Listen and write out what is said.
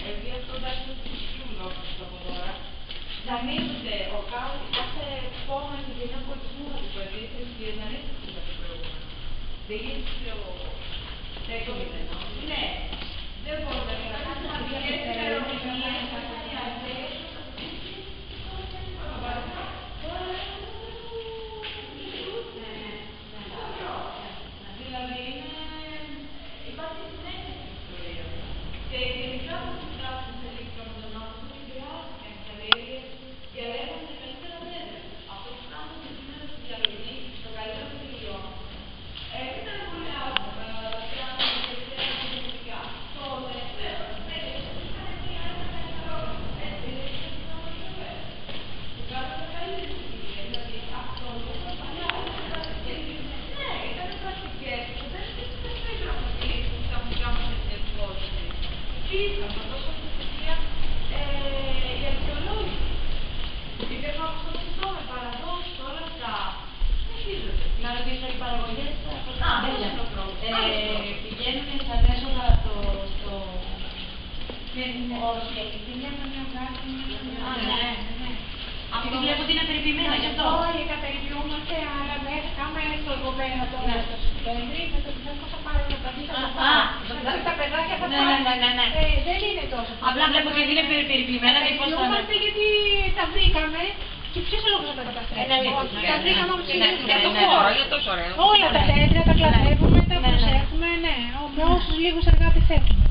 Επειδή αυτό εντάξει ότι ισχύουν λόγω από τώρα, να μείνονται κάθε επόμενη γενιά πολιτισμού θα του παιδί, θρησκείες να μην είναι το προηγούμενο. Δεν γίνεται πιο... Ναι, δεν μπορούμε να κάνουμε αντιθέσεις ημερομηνίες, δηλαδή υπάρχει συνέχεια στην ιστορία. Και γενικά που συντάσσουν σε λίγο με τον άνθρωπο και χρειάζεται καλλιέργειες διαλέγονται καλύτερα μέτρα. Αυτό που κάνουμε σήμερα στη διαλογή, το καλύτερο στοιχείο, ήταν πολύ άσχημα να τα κάνουμε και διαφορετικά. Τότε, βέβαια, είχαν μία ένα καλύτερο. Έτσι, δεν ήταν αυτό. Του κάνουμε καλύτερη στοιχεία. Δηλαδή, αυτό το παλιά ναι, ήταν πρακτικές. Δεν πήγαμε να μιλήσουμε στα μουσικά μας στην υπόθεση. Τι ήρθαμε, να δώσουμε τη στοιχεία η αρχαιολόγηση. Γιατί εγώ αυτό με παραδόσεις όλα αυτά συνεχίζονται. Να ρωτήσω, οι παραγωγές πηγαίνουν στα έσοδα στο... Όχι, επειδή βλέπω μια βγάση... Επειδή βλέπω ότι είναι περιποιημένα, γι' αυτό. Όχι, τα περιποιούμαστε, αλλά μέσα κάμε στο εργοπέρα τώρα στο Σεπτέμβρη, με το που θα πάρει να τα δει τα παιδάκια θα πάρουν. Δεν είναι τόσο. Απλά βλέπω ότι είναι περιποιημένα και πώς θα... Περιποιούμαστε γιατί τα βρήκαμε. Και ποιος λόγος να τα καταστρέψουμε. Τα βρήκαμε από τις ίδιες. Για το χώρο, είναι τόσο ωραίο. Όλα τα τέτοια τα κλαδεύουμε, τα προσέχουμε, ναι. Με όσους λίγους εργάτες έχουμε.